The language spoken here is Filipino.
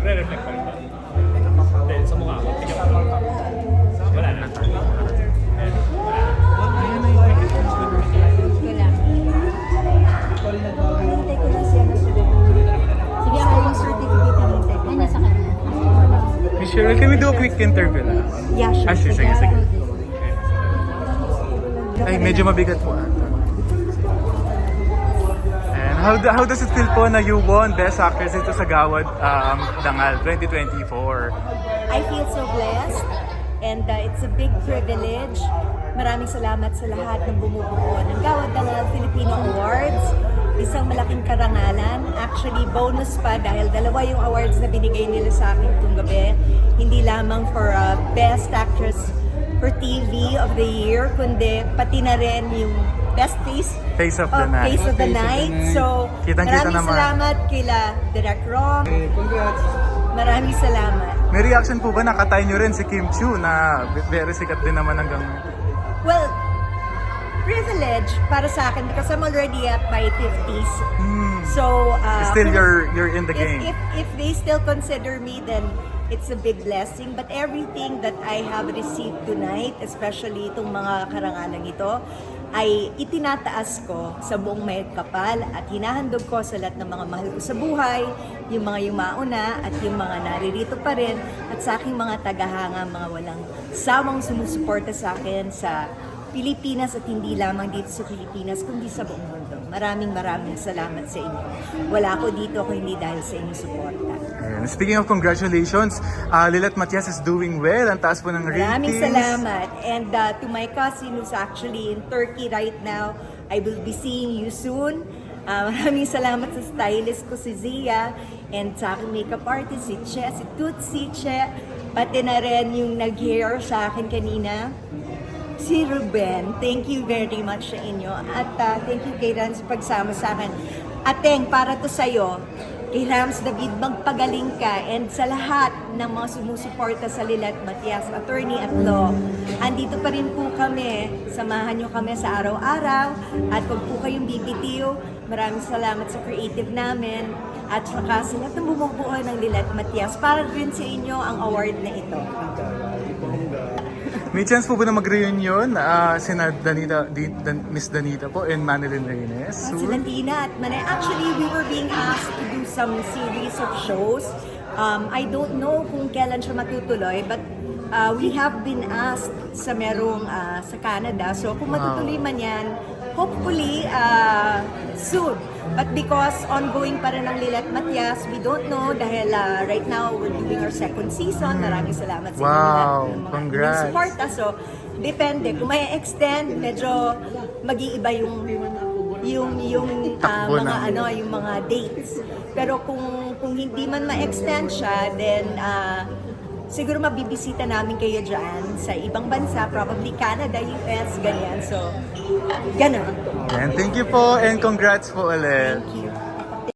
nagre-reflect pa rin ba? Then, sa mukha ko, tingnan ko. Wala na. Ayan, wala na. Wala. Hintay ko na siya na sulit. Sige, ako yung certificate na hintay ko. Ay, nasa kanya. Miss Cheryl, can we do a quick interview lang? Yeah, sure. Ah, sige. Ay, medyo mabigat po ata. And how does it feel po na you won Best Actress dito sa Gawad Dangal 2024? I feel so blessed and it's a big privilege. Maraming salamat sa lahat ng bumubuo ng Gawad Dangal Filipino Awards. Isang malaking karangalan. Actually, bonus pa dahil dalawa yung awards na binigay nila sa akin itong gabi. Hindi lamang for Best Actress for TV of the Year, kundi pati na rin yung Best Face of the Night. Face of the Night. So, Kitang-kita maraming naman. salamat kila Direk Rom. Congrats! Maraming salamat. May reaction po ba nakatay nyo rin si Kim Chiu na very sikat din naman hanggang... Well, privilege para sa akin because I'm already at my 50s. So, Still you're in the game. if they still consider me, then it's a big blessing. But everything that I have received tonight, especially itong mga karangalang ito, ay itinataas ko sa buong may kapal at hinahandog ko sa lahat ng mga mahal ko sa buhay, yung mga yumauna at yung mga naririto pa rin at sa aking mga tagahanga, mga walang sawang sumusuporta sa akin sa Pilipinas at hindi lamang dito sa Pilipinas kundi sa buong mundo. Maraming salamat sa inyo. Wala ako dito kung hindi dahil sa inyong suporta. And speaking of congratulations, Lilet Matias is doing well. Ang taas po ng ratings. Maraming salamat. And to my cousin who's actually in Turkey right now, I will be seeing you soon. Maraming salamat sa stylist ko si Zia and sa aking makeup artist si Che, si Tutsi Che. Pati na rin yung nag-hair sa akin kanina, si Ruben. Thank you very much sa inyo. At thank you kay Rans sa pagsama sa akin. Ateng, para to sa'yo. Kay Rams David, magpagaling ka. And sa lahat ng mga sumusuporta sa Lilet Matias, attorney at law, andito pa rin po kami. Samahan nyo kami sa araw-araw. At kung po kayong bibitiw, maraming salamat sa creative namin. At saka sa lahat ng bumubuo ng Lilet Matias, para rin sa inyo ang award na ito. May chance po ba na mag-reunion sina Miss Danita po and Manilyn Reynes? Sila Tina at Manay. Actually, we were being asked to do some series of shows. I don't know kung kailan siya matutuloy, but we have been asked sa merong sa Canada. So kung matutuloy man yan, hopefully soon. But because ongoing pa rin ang Lilet Matias, we don't know dahil right now we're doing our second season. Maraming salamat sa inyo lahat ng mga Congrats. support. So, depende. Kung may extend, medyo mag-iiba yung Takbo mga na. yung mga dates. Pero kung hindi man ma-extend siya, then siguro mabibisita namin kayo dyan sa ibang bansa, probably Canada, US, ganyan. So, ganun. And thank you po and congrats po ulit. Thank you.